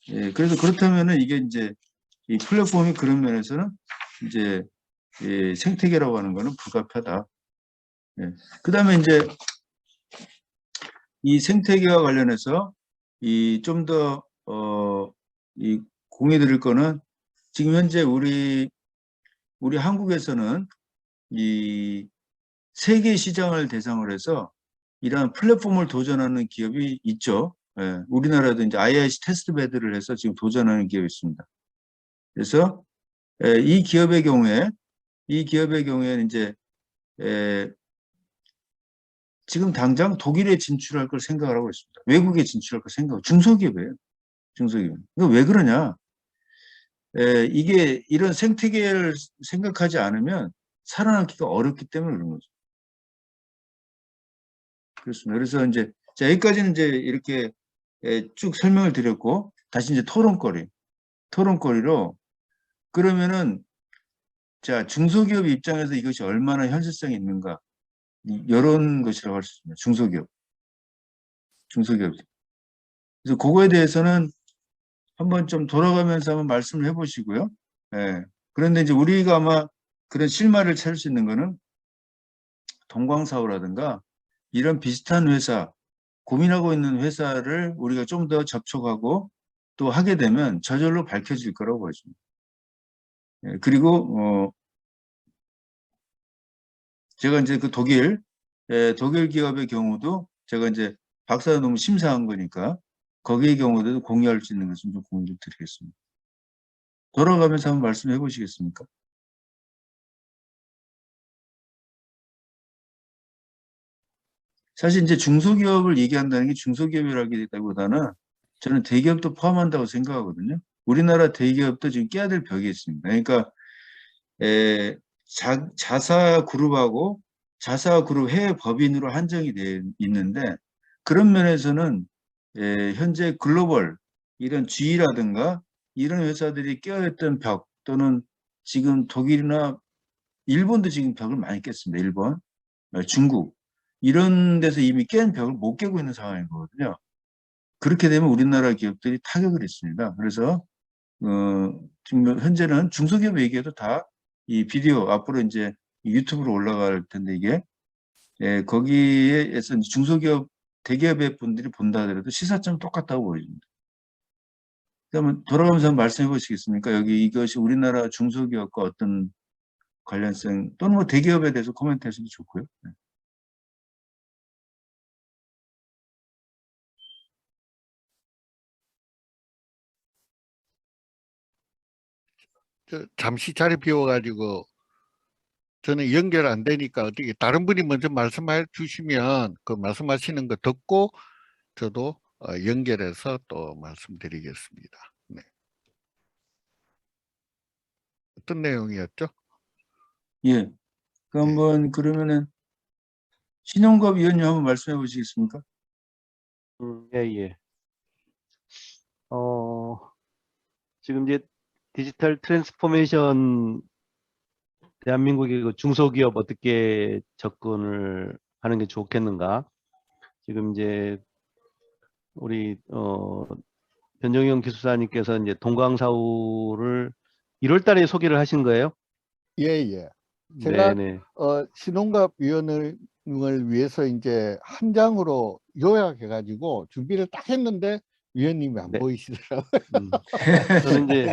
예, 그래서 그렇다면은 이게 이제 이 플랫폼이 그런 면에서는 이제 이 생태계라고 하는 거는 불가피하다. 예. 그다음에 이제 이 생태계와 관련해서 이 좀 더 이 공유 드릴 거는 지금 현재 우리 한국에서는 이 세계 시장을 대상으로 해서 이러한 플랫폼을 도전하는 기업이 있죠. 예, 우리나라도 이제 IIC 테스트베드를 해서 지금 도전하는 기업이 있습니다. 그래서 이 기업의 경우에는 이제 지금 당장 독일에 진출할 걸 생각을 하고 있습니다. 외국에 진출할 걸 생각하고 중소기업이에요. 중소기업. 이거 왜 그러냐? 이게 이런 생태계를 생각하지 않으면 살아남기가 어렵기 때문에 그런 거죠. 그렇습니다. 그래서 이제 자, 여기까지는 이제 이렇게 쭉 설명을 드렸고 다시 이제 토론거리로 그러면은 자, 중소기업 입장에서 이것이 얼마나 현실성이 있는가 이런 것이라고 할 수 있습니다. 중소기업. 그래서 그거에 대해서는 한번 좀 돌아가면서 한번 말씀을 해보시고요. 예. 그런데 이제 우리가 아마 그런 실마리를 찾을 수 있는 거는 동광사오라든가 이런 비슷한 회사, 고민하고 있는 회사를 우리가 좀 더 접촉하고 또 하게 되면 저절로 밝혀질 거라고 보여집니다. 예. 그리고 제가 이제 그 독일 기업의 경우도 제가 이제 박사 논문 심사한 거니까 거기의 경우도 공유할 수 있는 것을 좀 공유를 드리겠습니다. 돌아가면서 한번 말씀해 보시겠습니까? 사실 이제 중소기업을 얘기한다는 게 중소기업이라기보다는 저는 대기업도 포함한다고 생각하거든요. 우리나라 대기업도 지금 깨야 될 벽이 있습니다. 그러니까 자사 그룹하고 자사 그룹 해외 법인으로 한정이 돼 있는데 그런 면에서는 현재 글로벌 이런 G라든가 이런 회사들이 깨어있던 벽 또는 지금 독일이나 일본도 지금 벽을 많이 깼습니다. 일본, 중국 이런 데서 이미 깬 벽을 못 깨고 있는 상황인 거거든요. 그렇게 되면 우리나라 기업들이 타격을 했습니다. 그래서 지금 현재는 중소기업 얘기해도 다 이 비디오 앞으로 이제 유튜브로 올라갈 텐데 이게 거기에서 중소기업 대기업의 분들이 본다 하더라도 시사점 똑같다고 보여집니다. 그러면 돌아가면서 한번 말씀해 보시겠습니까? 여기 이것이 우리나라 중소기업과 어떤 관련성 또는 뭐 대기업에 대해서 코멘트 하셔도 좋고요. 네. 잠시 자리 비워가지고 저는 연결 안 되니까 어떻게 다른 분이 먼저 말씀해 주시면 그 말씀하시는 거 듣고 저도 연결해서 또 말씀드리겠습니다. 네. 어떤 내용이었죠? 예. 그 한번 그러면은 신용갑 위원님 한번 말씀해 보시겠습니까? 예, 예. 지금 이제 디지털 트랜스포메이션 대한민국의 그 중소기업 어떻게 접근을 하는 게 좋겠는가? 지금 이제 우리 변정영 기술사님께서 이제 동광사우를 1월 달에 소개를 하신 거예요? 예, 예. 제가 네네. 신홍갑 위원을 위해서 이제 한 장으로 요약해가지고 준비를 딱 했는데 위원님이 안 네. 보이시더라고요. 저는 이제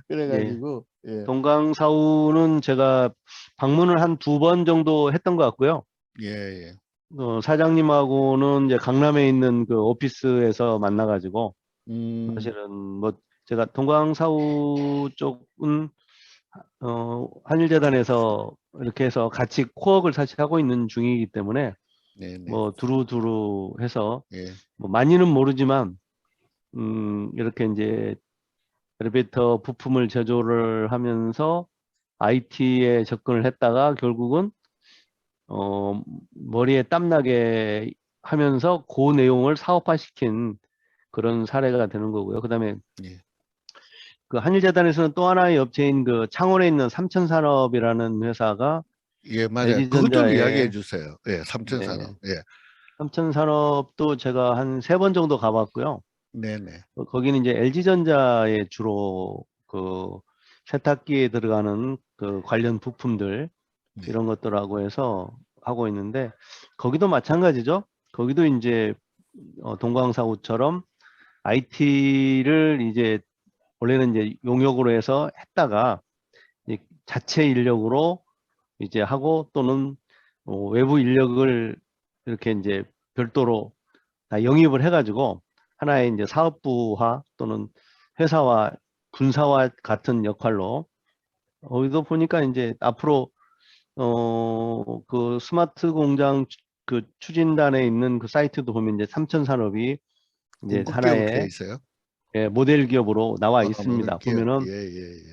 그래가지고 예. 동광사우는 제가 방문을 한 2번 정도 했던 것 같고요. 예, 예. 사장님하고는 이제 강남에 있는 그 오피스에서 만나가지고 사실은 뭐 제가 동광사우 쪽은 한일재단에서 이렇게 해서 같이 코업을 사실 하고 있는 중이기 때문에 네네. 뭐 두루두루 해서 예. 뭐 많이는 모르지만 이렇게 이제 엘리베이터 부품을 제조를 하면서 IT에 접근을 했다가 결국은 머리에 땀나게 하면서 그 내용을 사업화시킨 그런 사례가 되는 거고요. 그다음에 예. 그 한일재단에서는 또 하나의 업체인 그 창원에 있는 삼천산업이라는 회사가 예, 맞아요. 그것 좀 LG전자의 이야기해 주세요. 예, 삼천산업. 예. 삼천산업도 제가 한 3번 정도 가봤고요. 네네. 거기는 이제 LG전자에 주로 그 세탁기에 들어가는 그 관련 부품들 네. 이런 것들하고 해서 하고 있는데 거기도 마찬가지죠. 거기도 이제 동광사우처럼 IT를 이제 원래는 이제 용역으로 해서 했다가 이제 자체 인력으로 이제 하고 또는 외부 인력을 이렇게 이제 별도로 다 영입을 해가지고 하나의 이제 사업부화 또는 회사와 분사와 같은 역할로 여기도 보니까 이제 앞으로 그 스마트 공장 그 추진단에 있는 그 사이트도 보면 이제 삼천산업이 이제 공급기업으로 되어 하나의 있어요. 모델 기업으로 나와 모델 있습니다. 기업. 보면은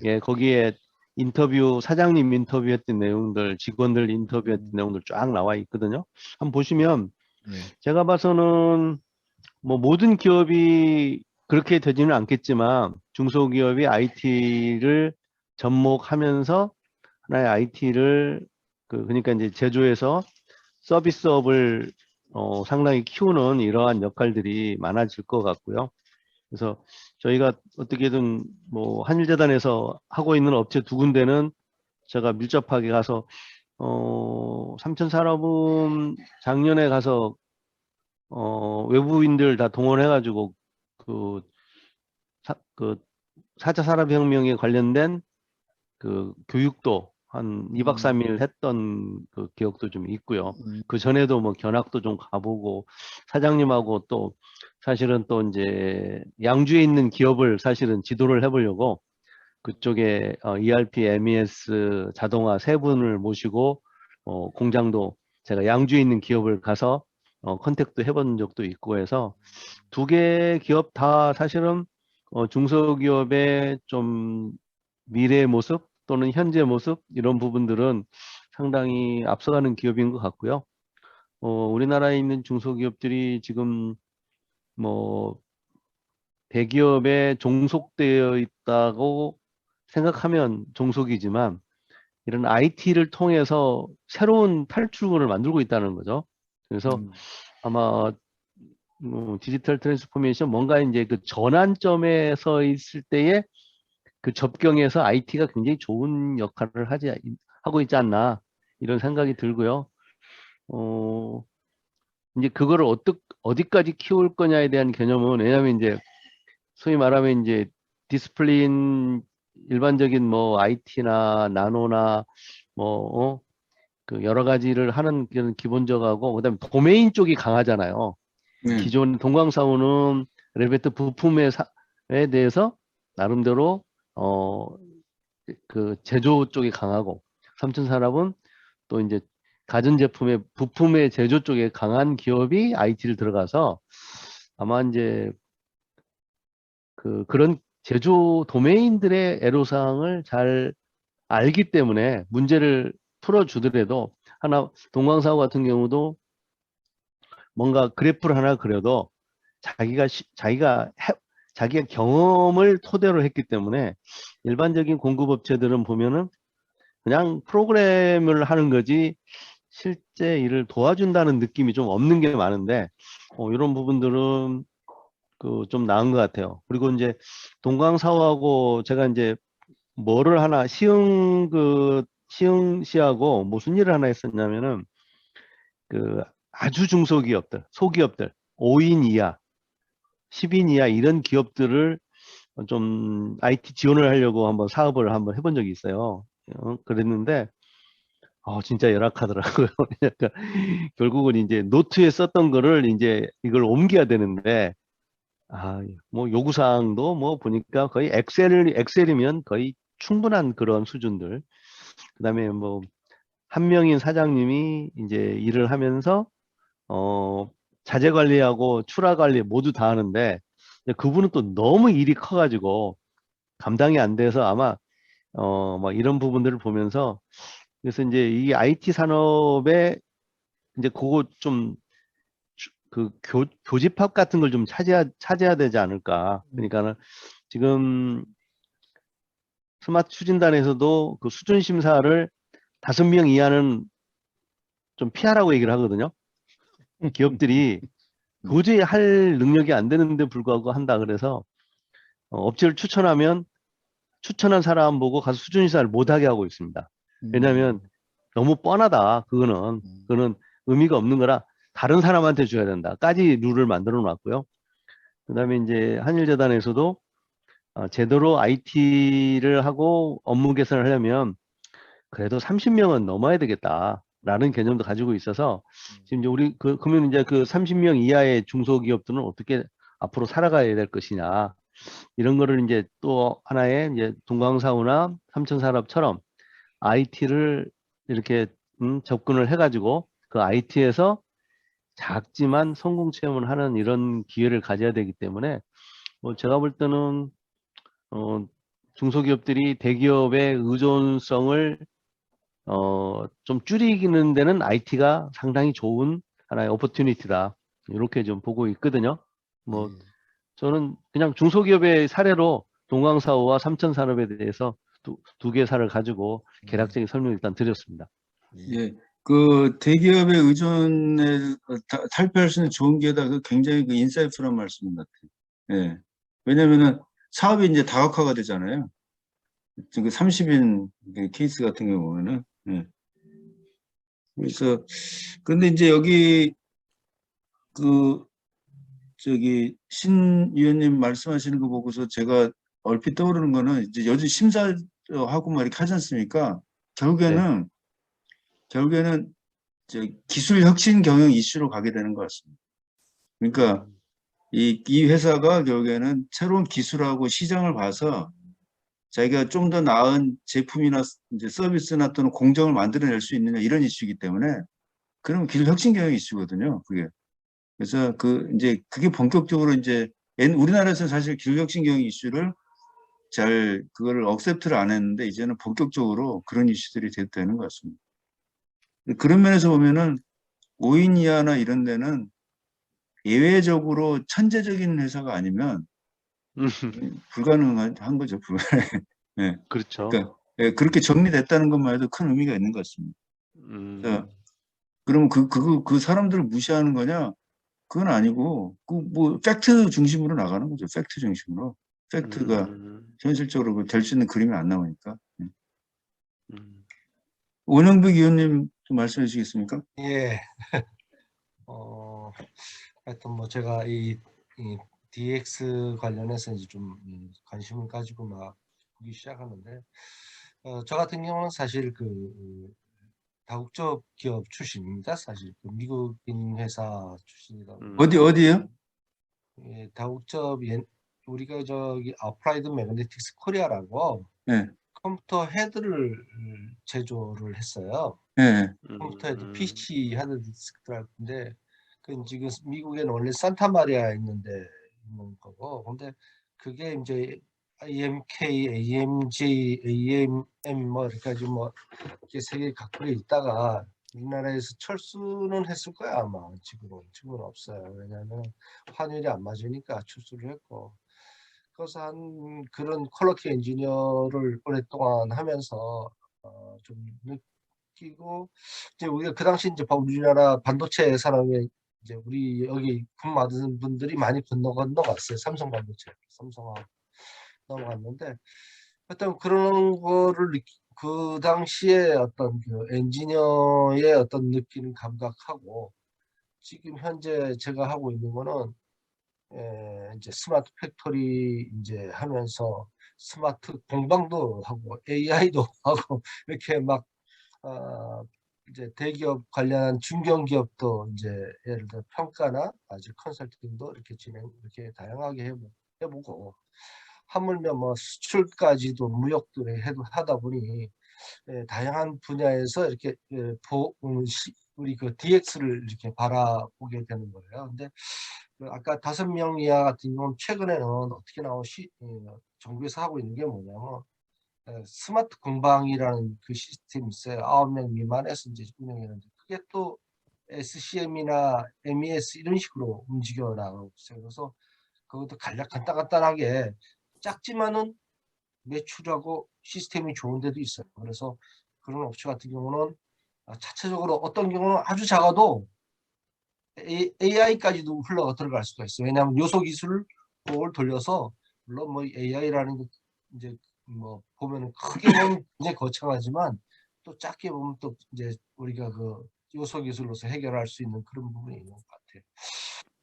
예. 거기에 인터뷰 사장님 인터뷰했던 내용들, 직원들 인터뷰했던 내용들 쫙 나와 있거든요. 한번 보시면 네. 제가 봐서는 뭐 모든 기업이 그렇게 되지는 않겠지만 중소기업이 IT를 접목하면서 하나의 IT를 그러니까 이제 제조해서 서비스업을 상당히 키우는 이러한 역할들이 많아질 것 같고요. 그래서 저희가 어떻게든 뭐 한일재단에서 하고 있는 업체 두 군데는 제가 밀접하게 가서 삼천산업은 작년에 가서 외부인들 다 동원해가지고 그, 그 4차 산업혁명에 관련된 그 교육도 한 2박 3일 했던 그 기억도 좀 있고요. 그 전에도 뭐 견학도 좀 가보고 사장님하고 또 사실은 또 이제 양주에 있는 기업을 사실은 지도를 해보려고 그쪽에 ERP, MES, 자동화 세 분을 모시고 공장도 제가 양주에 있는 기업을 가서 컨택도 해본 적도 있고 해서 두 개 기업 다 사실은 중소기업의 좀 미래의 모습 또는 현재 모습 이런 부분들은 상당히 앞서가는 기업인 것 같고요. 우리나라에 있는 중소기업들이 지금 뭐 대기업에 종속되어 있다고 생각하면 종속이지만 이런 IT를 통해서 새로운 탈출구를 만들고 있다는 거죠. 그래서 아마 디지털 트랜스포메이션 뭔가 이제 그 전환점에 서 있을 때에 그 접경에서 IT가 굉장히 좋은 역할을 하고 있지 않나 이런 생각이 들고요. 이제 그거를 어디까지 키울 거냐에 대한 개념은 왜냐하면 이제 소위 말하면 이제 디스플린 일반적인 뭐 IT나 나노나 뭐 그 여러 가지를 하는 그런 기본적하고 그다음에 도메인 쪽이 강하잖아요. 네. 기존 동광사우는 엘리베이터 부품에 대해서 나름대로 그 제조 쪽이 강하고 삼천산업은 또 이제 가전제품의 부품의 제조 쪽에 강한 기업이 IT를 들어가서 아마 이제 그런 제조 도메인들의 애로사항을 잘 알기 때문에 문제를 풀어주더라도 하나 동광사우 같은 경우도 뭔가 그래프를 하나 그려도 자기가 경험을 토대로 했기 때문에 일반적인 공급업체들은 보면은 그냥 프로그램을 하는 거지 실제 일을 도와준다는 느낌이 좀 없는 게 많은데 이런 부분들은 좀 나은 것 같아요. 그리고 이제 동광사우하고 제가 이제 뭐를 하나 시흥시하고 무슨 일을 하나 했었냐면은 그 아주 중소기업들, 소기업들, 5인 이하, 10인 이하 이런 기업들을 좀 IT 지원을 하려고 한번 사업을 한번 해본 적이 있어요. 그랬는데 진짜 열악하더라고요. 그러니까 결국은 이제 노트에 썼던 거를 이제 이걸 옮겨야 되는데 뭐 요구사항도 뭐 보니까 거의 엑셀이면 거의 충분한 그런 수준들. 그다음에 뭐 한 명인 사장님이 이제 일을 하면서 자재 관리하고 출하 관리 모두 다 하는데 그분은 또 너무 일이 커가지고 감당이 안 돼서 아마 막 이런 부분들을 보면서 그래서 이제 이 IT 산업에 이제 그거 좀 그 교집합 같은 걸 좀 차지해야 되지 않을까. 그러니까는 지금 스마트 추진단에서도 그 수준 심사를 5명 이하는 좀 피하라고 얘기를 하거든요. 기업들이 도저히 할 능력이 안 되는데 불구하고 한다 그래서 업체를 추천하면 추천한 사람 보고 가서 수준시사를 못하게 하고 있습니다. 왜냐하면 너무 뻔하다. 그거는 의미가 없는 거라 다른 사람한테 줘야 된다까지 룰을 만들어 놨고요. 그다음에 이제 한일재단에서도 제대로 IT를 하고 업무 개선을 하려면 그래도 30명은 넘어야 되겠다라는 개념도 가지고 있어서 지금 이제 우리 그러면 이제 그 30명 이하의 중소기업들은 어떻게 앞으로 살아가야 될 것이냐 이런 거를 이제 또 하나의 이제 동광사우나 삼천산업처럼 IT를 이렇게 접근을 해가지고 그 IT에서 작지만 성공 체험을 하는 이런 기회를 가져야 되기 때문에 뭐 제가 볼 때는 중소기업들이 대기업의 의존성을 좀 줄이는 데는 IT가 상당히 좋은 하나의 오퍼튜니티다. 이렇게 좀 보고 있거든요. 뭐 저는 그냥 중소기업의 사례로 동광사우와 삼천산업에 대해서 두 개사를 가지고 개략적인 설명을 일단 드렸습니다. 예, 그 대기업의 의존을 탈피할 수 있는 좋은 기회다. 그 굉장히 그 인사이트한 말씀 같아요. 예, 왜냐면은 사업이 이제 다각화가 되잖아요. 지금 30인 케이스 같은 경우는. 예. 그래서 근데 이제 여기 그 저기 신 위원님 말씀하시는 거 보고서 제가 얼핏 떠오르는 거는 이제 요즘 심사하고 뭐 이렇게 하지 않습니까? 결국에는 저 기술 혁신 경영 이슈로 가게 되는 것 같습니다. 그러니까 이 회사가 결국에는 새로운 기술하고 시장을 봐서 자기가 좀 더 나은 제품이나 이제 서비스나 또는 공정을 만들어낼 수 있느냐 이런 이슈이기 때문에 그러면 기술 혁신 경영 이슈거든요. 그게. 그래서 이제 그게 본격적으로 이제 우리나라에서는 사실 기술 혁신 경영 이슈를 그거를 억셉트를 안 했는데 이제는 본격적으로 그런 이슈들이 되는 것 같습니다. 그런 면에서 보면은 5인 이하나 이런 데는 예외적으로 천재적인 회사가 아니면 불가능한 거죠. 네. 그렇죠. 그러니까 그렇게 정리됐다는 것만 해도 큰 의미가 있는 것 같습니다. 자, 그러면 그 사람들을 무시하는 거냐? 그건 아니고 뭐 팩트 중심으로 나가는 거죠. 팩트 중심으로. 팩트가 현실적으로 될 수 있는 그림이 안 나오니까. 네. 원영백 의원님 좀 말씀해 주시겠습니까? 예. 하여튼 뭐 제가 이 DX 관련해서 이제 좀 관심을 가지고 막 보기 시작하는데, 저 같은 경우는 사실 다국적 기업 출신입니다. 사실 미국인 회사 출신이다. 어디요? 예, 다국적 우리가 저기 어플라이드 매그네틱스 코리아라고 네. 컴퓨터 헤드를 제조를 했어요. 네. 컴퓨터 헤드 PC 하드 디스크인데 그 지금 미국에는 원래 산타마리아에 있는데 있는 거고, 근데 그게 이제 IMK, AMG, AMM 뭐 이렇게까지 뭐 이렇게 세계 각국에 있다가 우리나라에서 철수는 했을 거야 아마. 지금은 없어요. 왜냐하면 환율이 안 맞으니까 출수를 했고. 그래서 한 그런 퀄리티 엔지니어를 오랫동안 하면서 좀 느끼고, 이제 우리가 그 당시 이제 우리나라 반도체 산업에 이제 우리 여기 근무하던 분들이 많이 건너갔어요. 삼성 반도체, 삼성하고 넘어갔는데, 하여튼 그런 거를 그 당시에 어떤 그 엔지니어의 어떤 느끼는 감각하고 지금 현재 제가 하고 있는 거는 이제 스마트 팩토리 이제 하면서 스마트 공방도 하고 AI도 하고 이렇게 막 이제 대기업 관련한 중견기업도 이제 예를 들어 평가나 아직 컨설팅도 이렇게 다양하게 해보고 하물며 뭐 수출까지도 무역도 하다 보니 다양한 분야에서 이렇게 우리 그 DX를 이렇게 바라보게 되는 거예요. 근데 아까 5명 이하 같은 경우는 최근에는 어떻게 정부에서 하고 있는 게 뭐냐면 스마트 공방이라는 그 시스템이 있어요. 9명 미만에서 이제 운영하는데 그게 또 SCM이나 MES 이런 식으로 움직여 나가고 있어요. 그래서 그것도 간단하게 작지만은 매출하고 시스템이 좋은 데도 있어요. 그래서 그런 업체 같은 경우는 자체적으로 어떤 경우는 아주 작아도 AI까지도 흘러 들어갈 수가 있어요. 왜냐하면 요소 기술을 돌려서 물론 뭐 AI라는 게 이제 뭐 보면은 크게 보면 굉장히 거창하지만 또 작게 보면 또 이제 우리가 그 요소 기술로서 해결할 수 있는 그런 부분이 있는 것 같아요.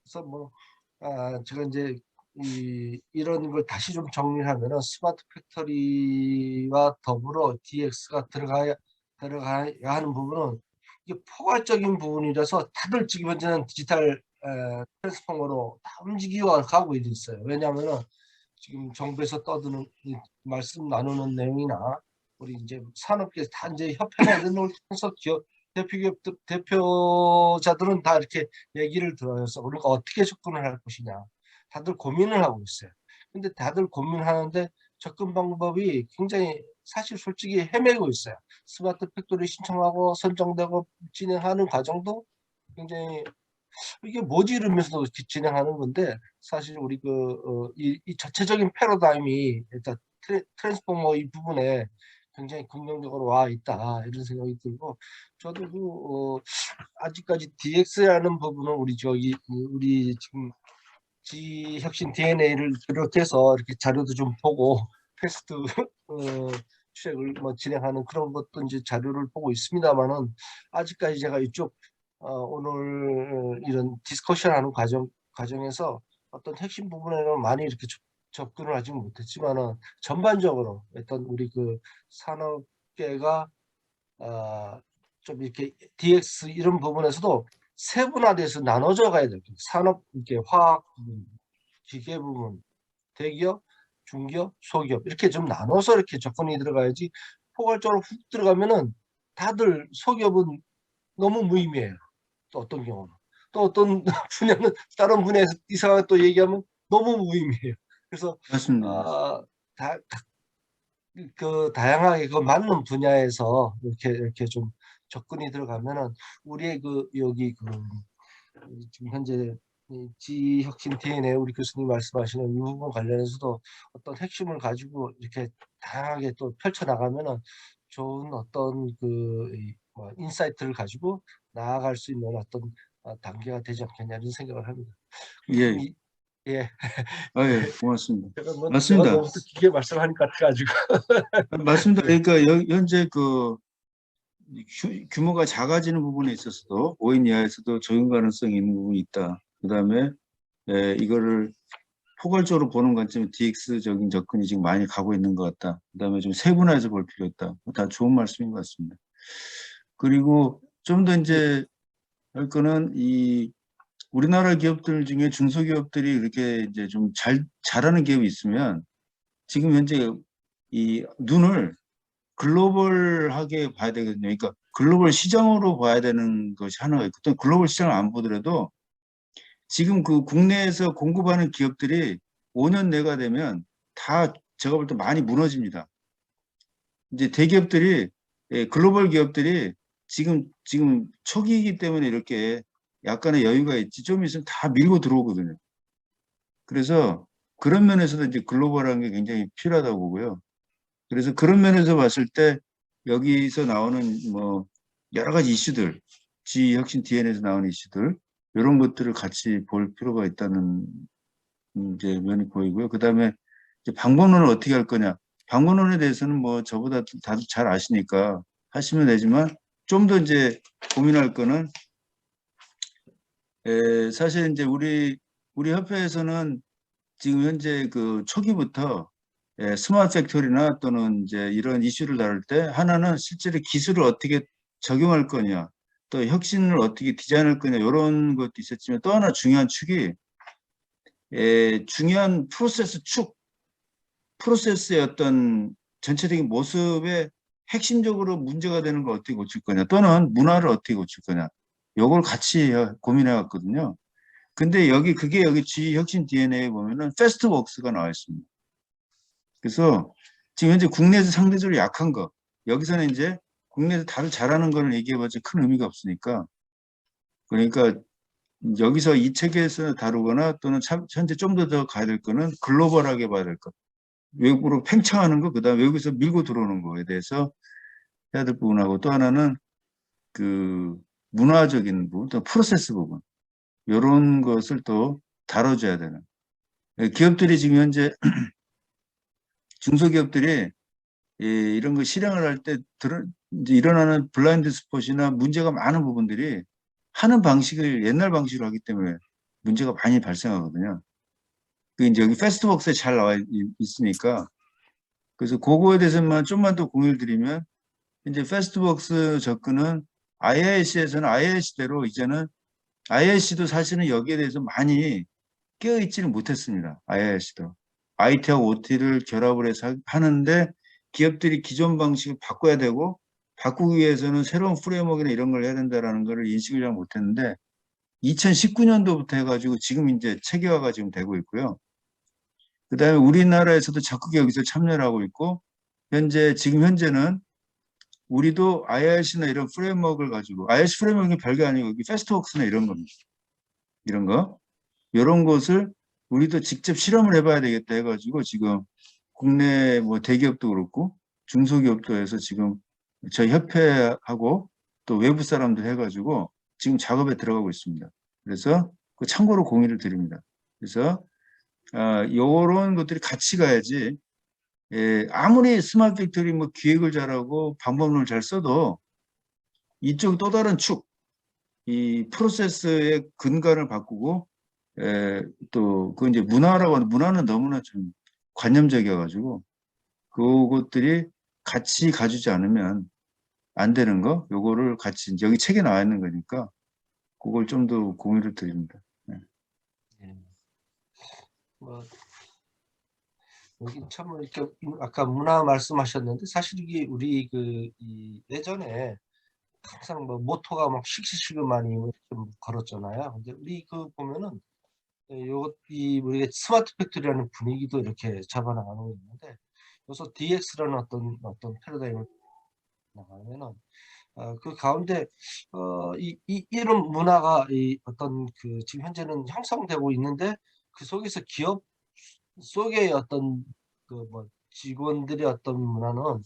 그래서 뭐 제가 이제 이런 걸 다시 좀 정리하면은 스마트 팩토리와 더불어 DX가 들어가야 하는 부분은 이게 포괄적인 부분이라서 다들 지금 현재는 디지털 트랜스포머로 다 움직여 가고 있어요. 왜냐하면은 지금 정부에서 떠드는 말씀 나누는 내용이나 우리 이제 산업계 다 이제 협회나 이런 걸 통해서 대표자들은 다 이렇게 얘기를 들어서 우리가 어떻게 접근을 할 것이냐 다들 고민을 하고 있어요. 근데 다들 고민하는데 접근 방법이 굉장히 사실 솔직히 헤매고 있어요. 스마트 팩토리 신청하고 선정되고 진행하는 과정도 굉장히 이게 뭐지 이러면서 이렇게 진행하는 건데 사실 우리 이 전체적인 패러다임이 일단 트랜스포머 이 부분에 굉장히 긍정적으로 와 있다 이런 생각이 들고 저도 아직까지 DX라는 부분은 우리 지금 지혁신 DNA를 비롯해서 이렇게 자료도 좀 보고 패스트 취획을 뭐 진행하는 그런 것도 이제 자료를 보고 있습니다만은 아직까지 제가 이쪽 오늘 이런 디스커션하는 과정에서 어떤 핵심 부분에는 많이 이렇게 접근을 하지 못했지만은 전반적으로 어떤 우리 그 산업계가 좀 이렇게 DX 이런 부분에서도 세분화돼서 나눠져 가야 돼요. 산업 이렇게 화학 부분, 기계 부분, 대기업, 중기업, 소기업 이렇게 좀 나눠서 이렇게 접근이 들어가야지 포괄적으로 훅 들어가면은 다들 소기업은 너무 무의미해요. 또 어떤 경우는 또 어떤 분야는 다른 분야에서 이상하게 또 얘기하면 너무 무의미해요. 그래서 맞습니다. 다양하게 그 맞는 분야에서 이렇게 좀 접근이 들어가면은 우리의 여기 지금 현재 이 지혁신 DNA 우리 교수님 말씀하시는 이 부분 관련해서도 어떤 핵심을 가지고 이렇게 다양하게 또 펼쳐 나가면은 좋은 어떤 뭐 인사이트를 가지고 나아갈 수 있는 어떤 단계가 되지 않겠냐 이런 생각을 합니다. 예, 예, 예, 고맙습니다. 제가 맞습니다. 너무 또 기계 말씀하는 것 같아가지고. 맞습니다. 네. 그러니까 현재 규모가 작아지는 부분에 있어서도 5인 이하에서도 적용 가능성이 있는 부분이 있다. 그다음에 이거를 포괄적으로 보는 관점에 DX적인 접근이 지금 많이 가고 있는 것 같다. 그다음에 좀 세분화해서 볼 필요 있다. 다 좋은 말씀인 것 같습니다. 그리고 좀 더 이제 할 거는 우리나라 기업들 중에 중소기업들이 이렇게 이제 좀 잘하는 기업이 있으면 지금 현재 이 눈을 글로벌하게 봐야 되거든요. 그러니까 글로벌 시장으로 봐야 되는 것이 하나가 있고 또 글로벌 시장을 안 보더라도 지금 그 국내에서 공급하는 기업들이 5년 내가 되면 다 제가 볼 때 많이 무너집니다. 이제 대기업들이 글로벌 기업들이 지금 초기이기 때문에 이렇게 약간의 여유가 있지 좀 있으면 다 밀고 들어오거든요. 그래서 그런 면에서도 이제 글로벌한 게 굉장히 필요하다고 보고요. 그래서 그런 면에서 봤을 때 여기서 나오는 뭐 여러 가지 이슈들, 지혁신 DNA에서 나오는 이슈들 이런 것들을 같이 볼 필요가 있다는 이제 면이 보이고요. 그다음에 이제 방법론을 어떻게 할 거냐. 방법론에 대해서는 뭐 저보다 다들 잘 아시니까 하시면 되지만 좀 더 이제 고민할 거는 사실 이제 우리 협회에서는 지금 현재 그 초기부터 스마트 팩토리나 또는 이제 이런 이슈를 다룰 때 하나는 실제로 기술을 어떻게 적용할 거냐, 또 혁신을 어떻게 디자인할 거냐 이런 것도 있었지만 또 하나 중요한 축이 중요한 프로세스의 어떤 전체적인 모습에 핵심적으로 문제가 되는 걸 어떻게 고칠 거냐, 또는 문화를 어떻게 고칠 거냐, 요걸 같이 고민해 왔거든요. 근데 여기 지혁신 DNA에 보면은 패스트웍스가 나와 있습니다. 그래서 지금 현재 국내에서 상대적으로 약한 거, 여기서는 이제 국내에서 다들 잘하는 거를 얘기해봤자 큰 의미가 없으니까, 그러니까 여기서 이 책에서 다루거나 또는 현재 좀 더 가야 될 거는 글로벌하게 봐야 될 것. 외국으로 팽창하는 거, 그다음 외국에서 밀고 들어오는 거에 대해서 해야 될 부분하고 또 하나는 그 문화적인 부분, 또 프로세스 부분. 이런 것을 또 다뤄줘야 되는. 기업들이 지금 현재 중소기업들이 이런 거 실행을 할 때 이제 일어나는 블라인드 스폿이나 문제가 많은 부분들이 하는 방식을 옛날 방식으로 하기 때문에 문제가 많이 발생하거든요. 그 이제 여기 패스트웍스에 잘 나와 있으니까 그래서 그거에 대해서만 좀만 더 공유를 드리면 이제 패스트웍스 접근은 IIC에서는 IIC대로 이제는 IIC도 사실은 여기에 대해서 많이 깨어있지는 못했습니다. IIC도. IT하고 OT를 결합을 해서 하는데 기업들이 기존 방식을 바꿔야 되고 바꾸기 위해서는 새로운 프레임워크나 이런 걸 해야 된다라는 걸 인식을 잘 못했는데 2019년도부터 해가지고 지금 이제 체계화가 지금 되고 있고요. 그 다음에 우리나라에서도 적극 여기서 참여를 하고 있고 지금 현재는 우리도 IIC나 이런 프레임워크를 가지고 IIC 프레임워크는 별게 아니고 여기 패스트웍스나 이런 겁니다. 이런 거. 이런 것을 우리도 직접 실험을 해봐야 되겠다 해가지고 지금 국내 뭐 대기업도 그렇고 중소기업도 해서 지금 저희 협회하고 또 외부 사람들 해가지고 지금 작업에 들어가고 있습니다. 그래서 그 참고로 공유를 드립니다. 그래서 이런 것들이 같이 가야지 아무리 스마트 팩토리 뭐 기획을 잘하고 방법론을 잘 써도 이쪽 또 다른 축, 이 프로세스의 근간을 바꾸고 또 그 이제 문화라고 하는 문화는 너무나 좀 관념적이어가지고 그것들이 같이 가주지 않으면 안 되는 거 요거를 같이 여기 책에 나와 있는 거니까 그걸 좀 더 공유를 드립니다. 네. 뭐 여기 참 이렇게 아까 문화 말씀하셨는데 사실 이게 우리 이 예전에 항상 뭐 모토가 막 식시시그마니 좀 걸었잖아요. 근데 우리 보면은 이 우리가 스마트 팩토리라는 분위기도 이렇게 잡아나가는 게 있는데 여기서 DX라는 어떤 패러다임을 나가면은 그 가운데 이런 문화가 이 어떤 지금 현재는 형성되고 있는데 그 속에서 기업 속의 어떤 뭐 직원들의 어떤 문화는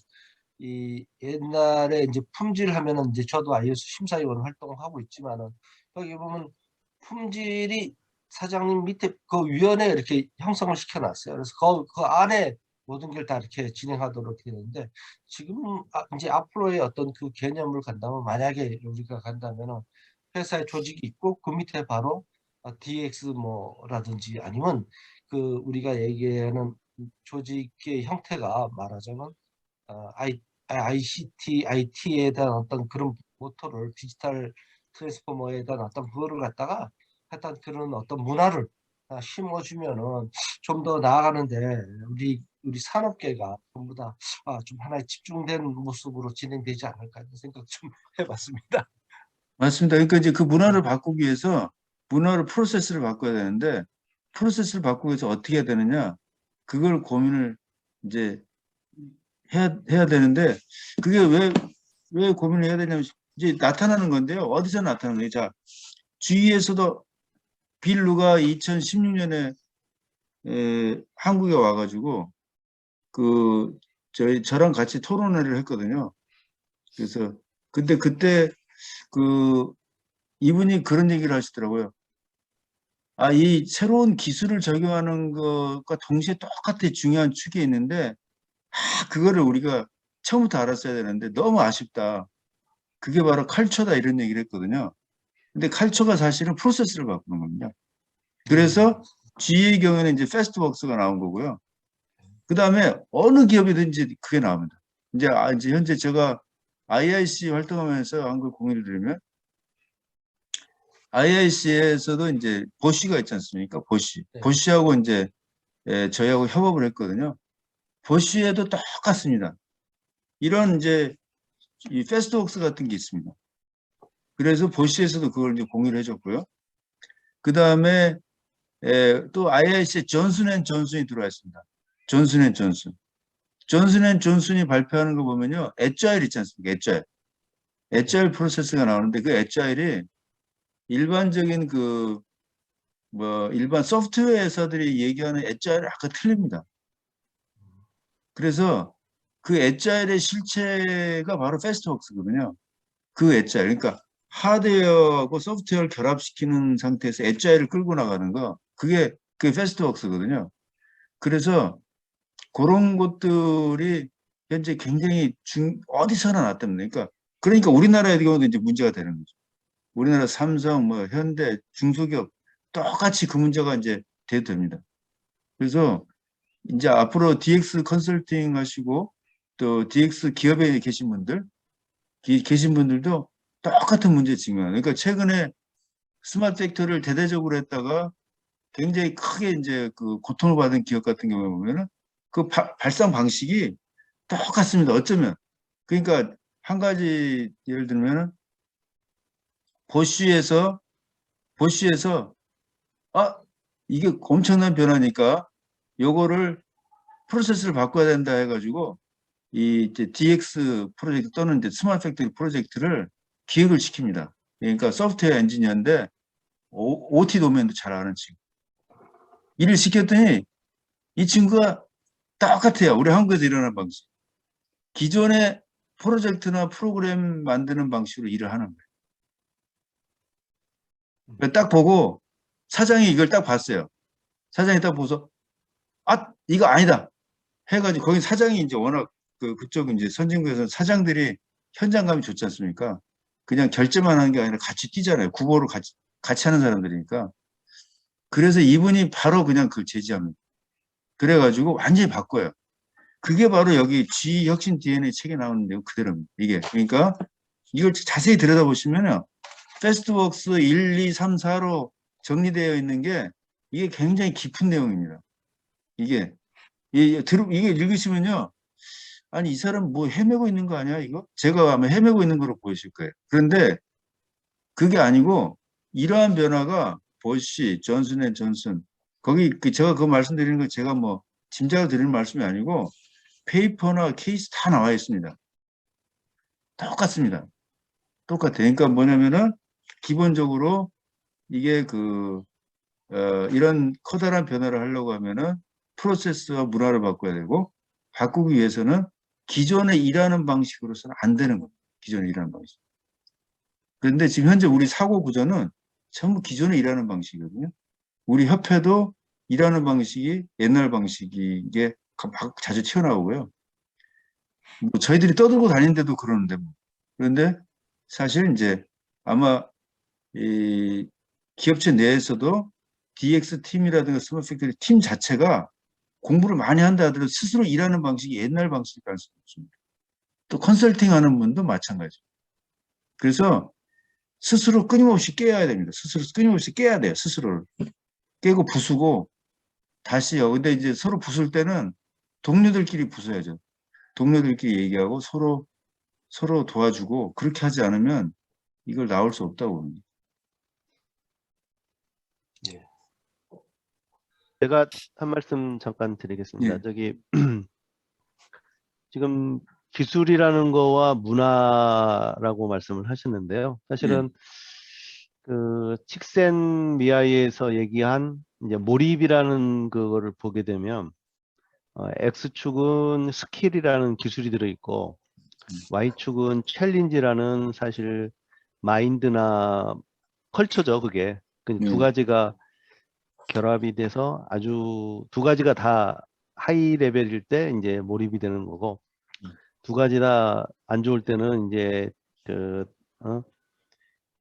이 옛날에 이제 품질하면은 이제 저도 IS 심사위원 활동을 하고 있지만은 여기 보면 품질이 사장님 밑에 그 위원회에 이렇게 형성을 시켜놨어요. 그래서 그 안에 모든 걸 다 이렇게 진행하도록 되는데 지금 이제 앞으로의 어떤 그 개념을 간다면 만약에 우리가 간다면은 회사의 조직이 있고 그 밑에 바로 DX 뭐라든지 아니면 우리가 얘기하는 조직의 형태가 말하자면 ICT, IT에 대한 어떤 그런 모토를 디지털 트랜스포머에 대한 어떤 그거를 갖다가 하여튼 그런 어떤 문화를 심어주면은 좀 더 나아가는데 우리 산업계가 전부 다 좀 하나의 집중된 모습으로 진행되지 않을까 이런 생각 좀 해봤습니다. 맞습니다. 그러니까 이제 그 문화를 바꾸기 위해서 프로세스를 바꿔야 되는데 프로세스를 바꾸기 위해서 어떻게 해야 되느냐 그걸 고민을 이제 해야 되는데 그게 왜 고민을 해야 되냐면 이제 나타나는 건데요. 어디서 나타나는 거예요? 자, GE에서도 빌루가 2016년에 한국에 와가지고 저랑 같이 토론회를 했거든요. 그래서 근데 그때 이분이 그런 얘기를 하시더라고요. 이 새로운 기술을 적용하는 것과 동시에 똑같이 중요한 축이 있는데 그거를 우리가 처음부터 알았어야 되는데 너무 아쉽다. 그게 바로 컬처다 이런 얘기를 했거든요. 근데 컬처가 사실은 프로세스를 바꾸는 겁니다. 그래서 GE의 경우에는 이제 패스트웍스가 나온 거고요. 그 다음에 어느 기업이든지 그게 나옵니다. 이제 현재 제가 IIC 활동하면서 한 걸 공유를 드리면 IIC에서도 이제 보쉬가 있지 않습니까? 보쉬. 네. 보쉬하고 이제 저희하고 협업을 했거든요. 보쉬에도 똑같습니다. 이런 이제 이 패스트웍스 같은 게 있습니다. 그래서 보쉬에서도 그걸 이제 공유를 해줬고요. 그 다음에 또 IIC에 존슨앤존슨이 들어와 있습니다. 존슨앤존슨. 존슨앤존슨이 발표하는 거 보면요. 애자일 있지 않습니까? 애자일 프로세스가 나오는데 그 애자일이 일반적인 일반 소프트웨어 회사들이 얘기하는 애자일이 약간 틀립니다. 그래서 그 애자일의 실체가 바로 패스트웍스거든요. 그 애자일. 그러니까 하드웨어하고 소프트웨어를 결합시키는 상태에서 애자일을 끌고 나가는 거, 그게 패스트웍스거든요. 그래서 그런 것들이 현재 굉장히 어디서나 나타납니다. 그러니까 우리나라의 경우도 이제 문제가 되는 거죠. 우리나라 삼성, 뭐 현대, 중소기업 똑같이 그 문제가 이제 됩니다. 그래서 이제 앞으로 DX 컨설팅 하시고 또 DX 기업에 계신 분들도 똑같은 문제 직면해요. 그러니까 최근에 스마트 팩토리를 대대적으로 했다가 굉장히 크게 이제 그 고통을 받은 기업 같은 경우에 보면은 그 발상 방식이 똑같습니다. 어쩌면. 그러니까 한 가지 예를 들면은 보쉬에서 아, 이게 엄청난 변화니까 요거를 프로세스를 바꿔야 된다 해가지고 이 이제 DX 프로젝트 또는 이제 스마트 팩토리 프로젝트를 기획을 시킵니다. 그러니까 소프트웨어 엔지니어인데 OT 도면도 잘 아는 친구. 일을 시켰더니 이 친구가 똑같아요. 우리 한국에서 일어나는 방식. 기존의 프로젝트나 프로그램 만드는 방식으로 일을 하는 거예요. 딱 보고 사장이 이걸 딱 봤어요. 사장이 딱 보고서 아, 이거 아니다. 해가지고 거기 사장이 이제 워낙 그쪽 이제 선진국에서 사장들이 현장감이 좋지 않습니까? 그냥 결제만 하는 게 아니라 같이 뛰잖아요. 구보를 같이 하는 사람들이니까. 그래서 이분이 바로 그냥 그걸 제지합니다. 그래가지고 완전히 바꿔요. 그게 바로 여기 G 혁신 DNA 책에 나오는 내용 그대로입니다. 이게. 그러니까 이걸 자세히 들여다보시면요. 패스트웍스 1, 2, 3, 4로 정리되어 있는 게 이게 굉장히 깊은 내용입니다. 이게 읽으시면요. 아니, 이 사람 뭐 헤매고 있는 거 아니야, 이거? 제가 아마 헤매고 있는 거로 보이실 거예요. 그런데 그게 아니고 이러한 변화가 보쉬, 존슨앤존슨 거기 제가 그거 말씀드리는 거 제가 뭐 짐작을 드리는 말씀이 아니고 페이퍼나 케이스 다 나와 있습니다. 똑같습니다. 똑같아요. 그러니까 뭐냐면은 기본적으로 이게 이런 커다란 변화를 하려고 하면은 프로세스와 문화를 바꿔야 되고 바꾸기 위해서는 기존에 일하는 방식으로서는 안 되는 겁니다. 기존에 일하는 방식. 그런데 지금 현재 우리 사고 구조는 전부 기존에 일하는 방식이거든요. 우리 협회도 일하는 방식이 옛날 방식이 이게 자주 튀어나오고요. 뭐 저희들이 떠들고 다니는데도 그러는데 뭐. 그런데 사실 이제 아마 이 기업체 내에서도 DX 팀이라든가 스마트 팩토리 팀 자체가 공부를 많이 한다 하더라도 스스로 일하는 방식이 옛날 방식일 가능성이 없습니다. 또 컨설팅 하는 분도 마찬가지. 그래서 스스로 끊임없이 깨야 됩니다. 스스로 끊임없이 깨야 돼요. 스스로를. 깨고 부수고 다시요. 근데 이제 서로 부술 때는 동료들끼리 부숴야죠. 동료들끼리 얘기하고 서로 도와주고 그렇게 하지 않으면 이걸 나올 수 없다고 봅니다. 제가 한 말씀 잠깐 드리겠습니다. 예. 저기 지금 기술이라는 거와 문화라고 말씀을 하셨는데요. 사실은 그 칙센미아이에서 얘기한 이제 몰입이라는 그거를 보게 되면 X축은 스킬이라는 기술이 들어있고 Y축은 챌린지라는 사실 마인드나 컬처죠. 그게 두 가지가 결합이 돼서 아주 두 가지가 다 하이 레벨일 때 이제 몰입이 되는 거고 두 가지 다 안 좋을 때는 이제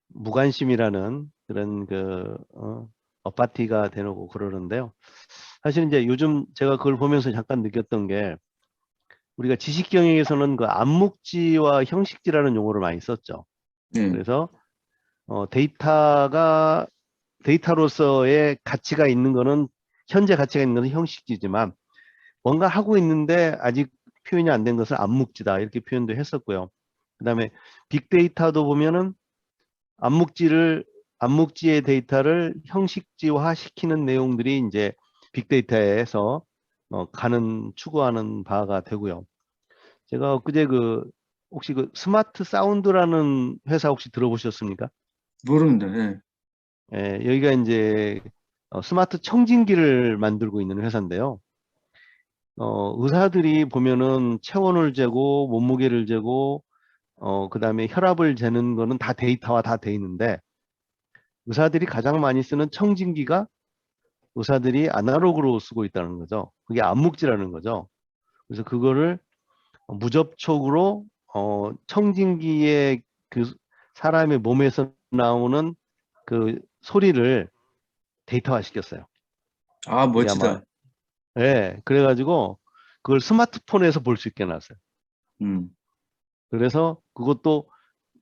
무관심이라는 그런 어파티가 되고 그러는데요. 사실 이제 요즘 제가 그걸 보면서 잠깐 느꼈던 게 우리가 지식 경영에서는 그 암묵지와 형식지라는 용어를 많이 썼죠. 그래서 데이터로서의 가치가 있는 거는 현재 가치가 있는 것은 형식지지만 뭔가 하고 있는데 아직 표현이 안 된 것을 암묵지다 이렇게 표현도 했었고요. 그다음에 빅데이터도 보면은 암묵지의 데이터를 형식지화 시키는 내용들이 이제 빅데이터에서 추구하는 바가 되고요. 제가 엊그제 혹시 스마트 사운드라는 회사 혹시 들어보셨습니까? 모릅니다. 예. 예, 여기가 이제 스마트 청진기를 만들고 있는 회사인데요. 의사들이 보면은 체온을 재고 몸무게를 재고 그다음에 혈압을 재는 거는 다 데이터화 다 돼 있는데 의사들이 가장 많이 쓰는 청진기가 의사들이 아날로그로 쓰고 있다는 거죠. 그게 암묵지라는 거죠. 그래서 그거를 무접촉으로 청진기의 그 사람의 몸에서 나오는 그 소리를 데이터화 시켰어요. 아, 이게 아마 멋지다. 그래가지고 그걸 스마트폰에서 볼 수 있게 해놨어요. 음. 그래서 그것도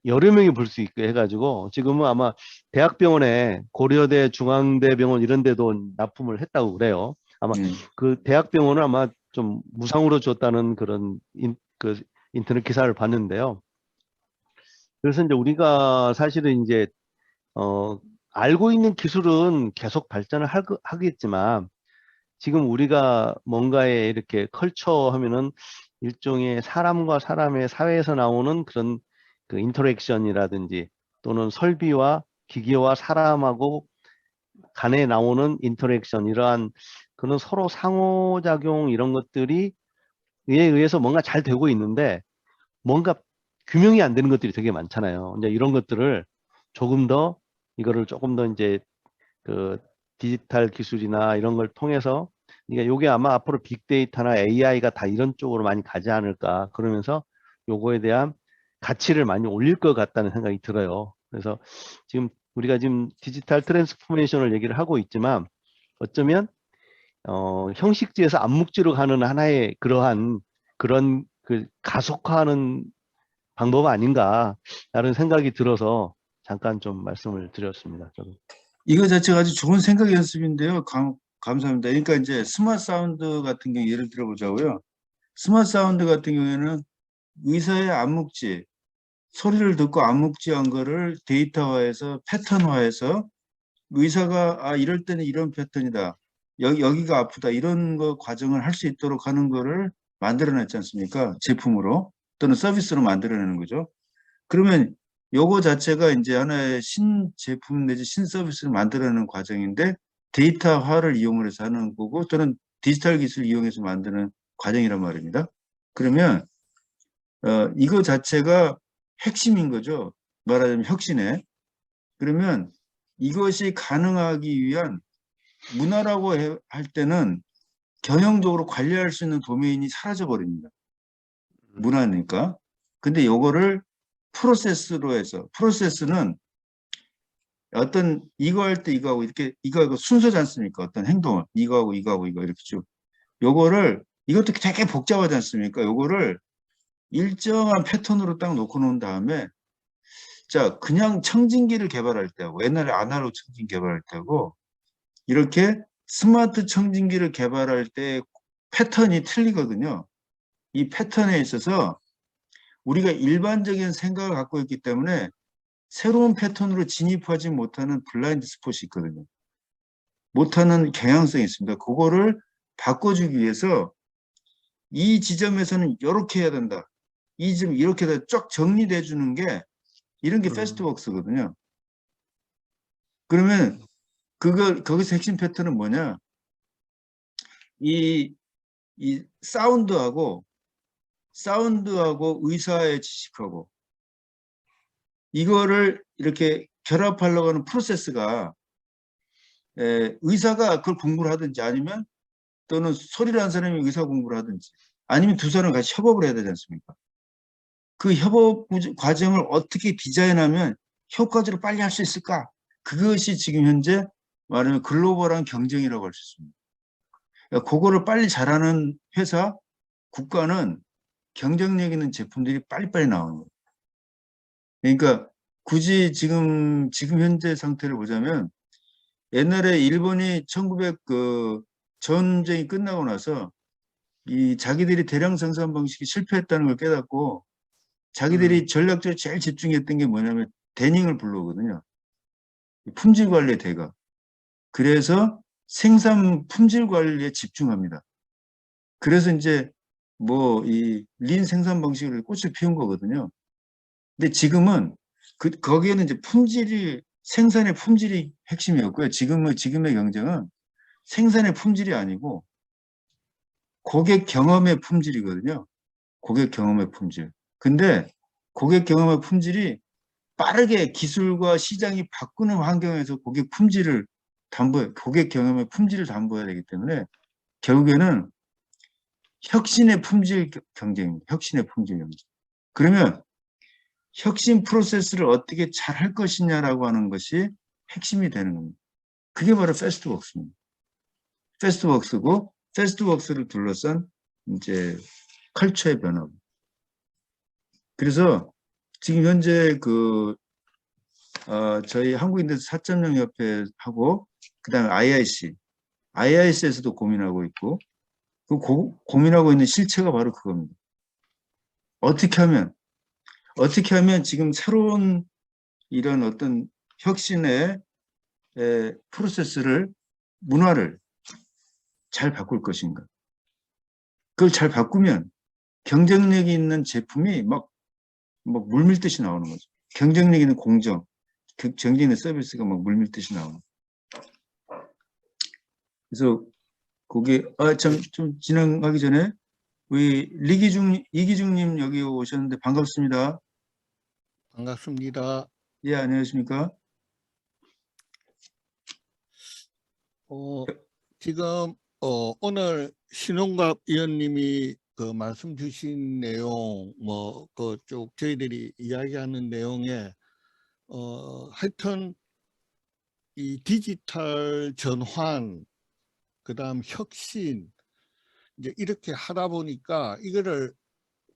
여러 명이 볼 수 있게 해가지고 지금은 아마 대학병원에 고려대, 중앙대병원 이런 데도 납품을 했다고 그래요. 아마 예. 그 대학병원은 아마 좀 무상으로 줬다는 그런 그 인터넷 기사를 봤는데요. 그래서 이제 우리가 사실은 이제 알고 있는 기술은 계속 발전을 하겠지만 지금 우리가 뭔가에 이렇게 컬처 하면은 일종의 사람과 사람의 사회에서 나오는 그런 그 인터랙션이라든지 또는 설비와 기계와 사람하고 간에 나오는 인터랙션 이러한 그런 서로 상호작용 이런 것들이 에 의해서 뭔가 잘 되고 있는데 뭔가 규명이 안 되는 것들이 되게 많잖아요. 이제 이런 것들을 조금 더 이거를 조금 더 이제 그 디지털 기술이나 이런 걸 통해서 그러니까 요게 아마 앞으로 빅데이터나 AI가 다 이런 쪽으로 많이 가지 않을까 그러면서 요거에 대한 가치를 많이 올릴 것 같다는 생각이 들어요. 그래서 지금 우리가 지금 디지털 트랜스포메이션을 얘기를 하고 있지만 어쩌면 형식지에서 암묵지로 가는 하나의 그러한 그런 그 가속화하는 방법 아닌가라는 생각이 들어서 잠깐 좀 말씀을 드렸습니다. 저도. 이거 자체가 아주 좋은 생각 연습인데요. 감사합니다. 그러니까 이제 스마트 사운드 같은 경우 예를 들어보자고요. 스마트 사운드 같은 경우에는 의사의 암묵지, 소리를 듣고 암묵지한 거를 데이터화해서 패턴화해서 의사가 아 이럴 때는 이런 패턴이다. 여기가 아프다. 이런 거 과정을 할 수 있도록 하는 거를 만들어냈지 않습니까? 제품으로 또는 서비스로 만들어내는 거죠. 그러면 요거 자체가 이제 하나의 신제품 내지 신서비스를 만들어내는 과정인데 데이터화를 이용을 해서 하는 거고 또는 디지털 기술을 이용해서 만드는 과정이란 말입니다. 그러면 이거 자체가 핵심인 거죠. 말하자면 혁신에. 그러면 이것이 가능하기 위한 문화라고 할 때는 경영적으로 관리할 수 있는 도메인이 사라져 버립니다. 문화니까. 근데 요거를 프로세스로 해서 프로세스는 어떤 이거 할 때 이거 하고 이렇게 이거 하고 순서지 않습니까? 어떤 행동을 이거 하고 이거 하고 이거 이렇게 쭉 요거를 이것도 되게 복잡하지 않습니까? 요거를 일정한 패턴으로 딱 놓고 놓은 다음에 자 그냥 청진기를 개발할 때하고 옛날에 아날로그 청진기 개발할 때하고 이렇게 스마트 청진기를 개발할 때 패턴이 틀리거든요. 이 패턴에 있어서 우리가 일반적인 생각을 갖고 있기 때문에 새로운 패턴으로 진입하지 못하는 블라인드 스폿이 있거든요. 못하는 경향성이 있습니다. 그거를 바꿔주기 위해서 이 지점에서는 이렇게 해야 된다. 이 지점 이렇게 쫙 정리돼 주는 게 이런 게 패스트웍스거든요. 그러면 거기서 핵심 패턴은 뭐냐? 이 사운드하고 의사의 지식하고 이거를 이렇게 결합하려고 하는 프로세스가 의사가 그걸 공부를 하든지 아니면 또는 소리를 하는 사람이 의사 공부를 하든지 아니면 두 사람이 같이 협업을 해야 되지 않습니까? 그 협업 과정을 어떻게 디자인하면 효과적으로 빨리 할 수 있을까? 그것이 지금 현재 말하면 글로벌한 경쟁이라고 할 수 있습니다. 그러니까 그거를 빨리 잘하는 회사, 국가는 경쟁력 있는 제품들이 빨리빨리 나오는 거예요. 그러니까 굳이 지금 현재 상태를 보자면 옛날에 일본이 1900 전쟁이 끝나고 나서 이 자기들이 대량 생산 방식이 실패했다는 걸 깨닫고 자기들이 전략적으로 제일 집중했던 게 뭐냐면 데닝을 불러오거든요. 품질 관리의 대가. 그래서 생산 품질 관리에 집중합니다. 그래서 이제 뭐 이 린 생산 방식을 꽃을 피운 거거든요. 근데 지금은 거기에는 이제 생산의 품질이 핵심이었고요. 지금의 경쟁은 생산의 품질이 아니고 고객 경험의 품질이거든요. 고객 경험의 품질. 근데 고객 경험의 품질이 빠르게 기술과 시장이 바꾸는 환경에서 고객 경험의 품질을 담보해야 되기 때문에 결국에는 혁신의 품질 경쟁입니다. 혁신의 품질 경쟁. 그러면 혁신 프로세스를 어떻게 잘 할 것이냐라고 하는 것이 핵심이 되는 겁니다. 그게 바로 패스트웍스입니다. 패스트웍스고 패스트웍스를 둘러싼 이제 컬처의 변화. 그래서 지금 현재 저희 한국인대수 4.0 협회하고 그다음에 IIC에서도 고민하고 있고 고민하고 있는 실체가 바로 그겁니다. 어떻게 하면 지금 새로운 이런 어떤 혁신의 프로세스를 문화를 잘 바꿀 것인가. 그걸 잘 바꾸면 경쟁력이 있는 제품이 막 물밀듯이 나오는 거죠. 경쟁력 있는 공정, 경쟁력 있는 서비스가 막 물밀듯이 나오는 거죠. 그래서 거기 좀 진행하기 전에 우리 이기중님 여기 오셨는데 반갑습니다. 반갑습니다. 예, 안녕하십니까? 지금 오늘 신홍갑 의원님이 그 말씀 주신 내용 쭉 저희들이 이야기하는 내용에 하여튼 이 디지털 전환 그다음 혁신 이제 이렇게 하다 보니까 이거를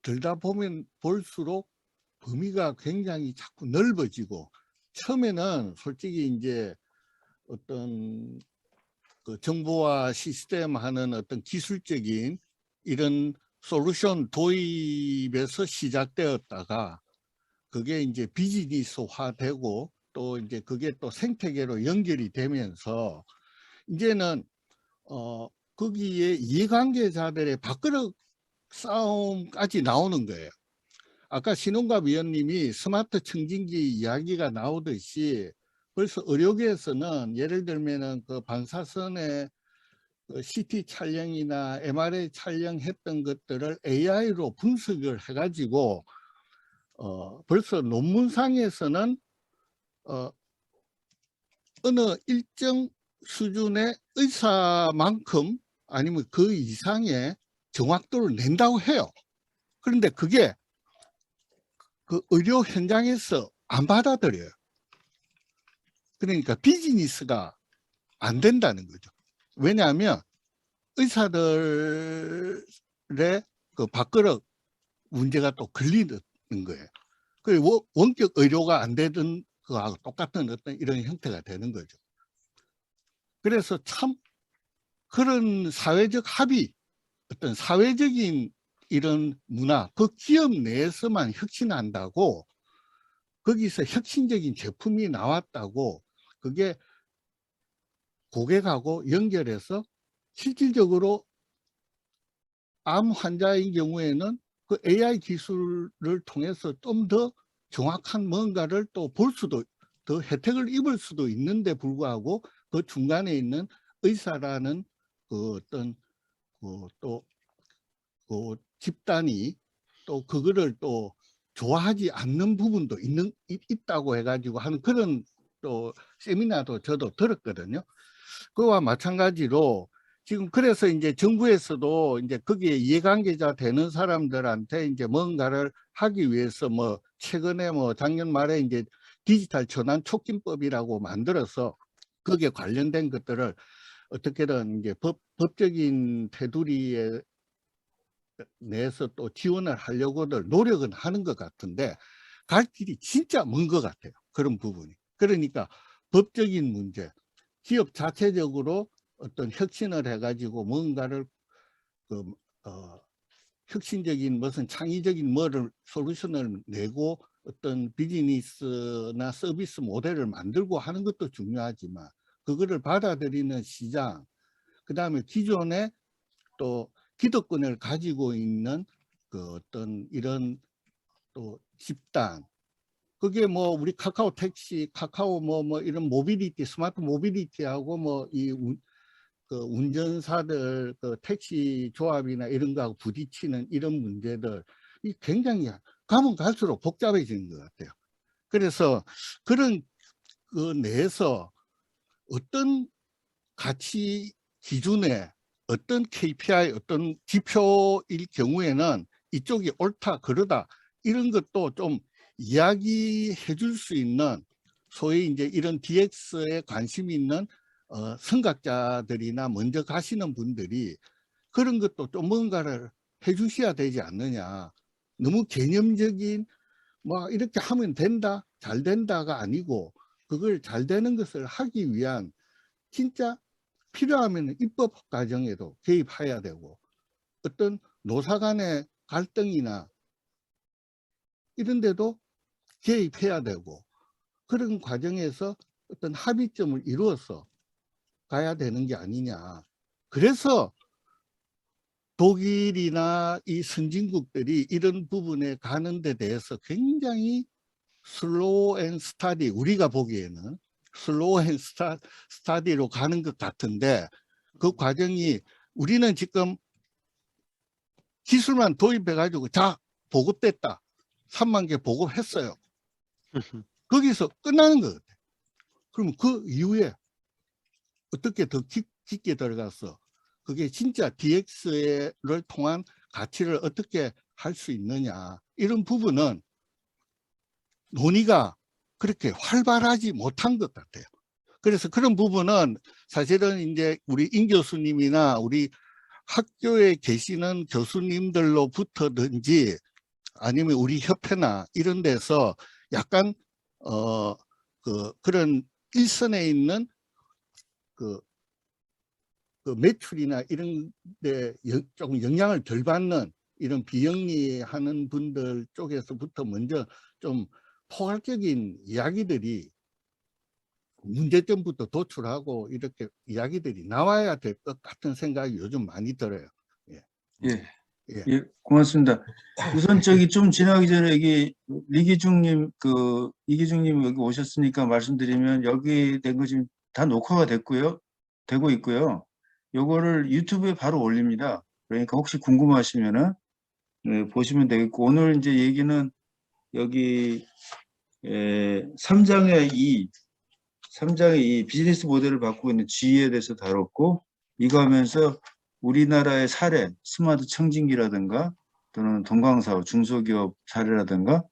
들다 보면 볼수록 범위가 굉장히 자꾸 넓어지고 처음에는 솔직히 이제 어떤 그 정보화 시스템 하는 어떤 기술적인 이런 솔루션 도입에서 시작되었다가 그게 이제 비즈니스화되고 또 이제 그게 또 생태계로 연결이 되면서 이제는 거기에 이해관계자들의 밥그릇 싸움까지 나오는 거예요. 아까 신홍갑 위원님이 스마트 청진기 이야기가 나오듯이 벌써 의료계에서는 예를 들면은 그 방사선의 그 CT 촬영이나 MRI 촬영했던 것들을 AI로 분석을 해가지고 벌써 논문상에서는 어느 일정 수준의 의사만큼 아니면 그 이상의 정확도를 낸다고 해요. 그런데 그게 그 의료 현장에서 안 받아들여요. 그러니까 비즈니스가 안 된다는 거죠. 왜냐하면 의사들의 그 밥그릇 문제가 또 걸리는 거예요. 그리고 원격 의료가 안 되던 그하고 똑같은 어떤 이런 형태가 되는 거죠. 그래서 참 그런 사회적 합의, 어떤 사회적인 이런 문화, 그 기업 내에서만 혁신한다고 거기서 혁신적인 제품이 나왔다고 그게 고객하고 연결해서 실질적으로 암 환자인 경우에는 그 AI 기술을 통해서 좀 더 정확한 뭔가를 또 볼 수도 더 혜택을 입을 수도 있는데 불구하고 그 중간에 있는 의사라는 그 어떤 그 집단이 또 그거를 또 좋아하지 않는 부분도 있다고 해가지고 하는 그런 또 세미나도 저도 들었거든요. 그와 마찬가지로 지금 그래서 이제 정부에서도 이제 거기에 이해관계자 되는 사람들한테 이제 뭔가를 하기 위해서 뭐 최근에 뭐 작년 말에 이제 디지털 전환 촉진법이라고 만들어서 거기에 관련된 것들을 어떻게든 이제 법적인 테두리에 내에서 또 지원을 하려고들 노력은 하는 것 같은데 갈 길이 진짜 먼 것 같아요. 그런 부분이. 그러니까 법적인 문제, 기업 자체적으로 어떤 혁신을 해가지고 뭔가를 혁신적인 무슨 창의적인 뭐를 솔루션을 내고 어떤 비즈니스나 서비스 모델을 만들고 하는 것도 중요하지만 그거를 받아들이는 시장, 그 다음에 기존에 또 기득권을 가지고 있는 그 어떤 이런 또 집단, 그게 뭐 우리 카카오 택시, 카카오 뭐 이런 모빌리티, 스마트 모빌리티하고 뭐 이 그 운전사들 그 택시 조합이나 이런 거하고 부딪히는 이런 문제들 이 굉장히 가면 갈수록 복잡해지는 것 같아요. 그래서 그런 그 내에서 어떤 가치 기준에 어떤 KPI, 어떤 지표일 경우에는 이쪽이 옳다, 그러다 이런 것도 좀 이야기해 줄 수 있는 소위 이제 이런 DX에 관심이 있는 선각자들이나 먼저 가시는 분들이 그런 것도 좀 뭔가를 해 주셔야 되지 않느냐. 너무 개념적인 뭐 이렇게 하면 된다, 잘 된다가 아니고 그걸 잘 되는 것을 하기 위한 진짜 필요하면 입법 과정에도 개입해야 되고 어떤 노사 간의 갈등이나 이런 데도 개입해야 되고 그런 과정에서 어떤 합의점을 이루어서 가야 되는 게 아니냐. 그래서 독일이나 이 선진국들이 이런 부분에 가는 데 대해서 굉장히 슬로우 앤 스타디, 우리가 보기에는 슬로우 앤 스타디로 가는 것 같은데 그 과정이 우리는 지금 기술만 도입해 가지고 자 보급됐다 3만 개 보급했어요. 거기서 끝나는 것 같아요. 그럼 그 이후에 어떻게 더 깊게 들어가서 그게 진짜 DX를 통한 가치를 어떻게 할 수 있느냐 이런 부분은 논의가 그렇게 활발하지 못한 것 같아요. 그래서 그런 부분은 사실은 이제 우리 임 교수님이나 우리 학교에 계시는 교수님들로부터든지 아니면 우리 협회나 이런 데서 약간 그런 일선에 있는 그 매출이나 이런 데 조금 영향을 덜 받는 이런 비영리하는 분들 쪽에서부터 먼저 좀 포괄적인 이야기들이 문제점부터 도출하고 이렇게 이야기들이 나와야 될 것 같은 생각이 요즘 많이 들어요. 예. 예, 예. 예, 고맙습니다. 우선 저기 좀 지나기 전에 여기 이기중님 여기 오셨으니까 말씀드리면 여기 된 거 지금 다 녹화가 되고 있고요. 요거를 유튜브에 바로 올립니다. 그러니까 혹시 궁금하시면은 보시면 되겠고 오늘 이제 얘기는 여기 3장의 2 비즈니스 모델을 바꾸고 있는 G에 대해서 다뤘고 이거 하면서 우리나라의 사례, 스마트 청진기라든가 또는 동광사업, 중소기업 사례라든가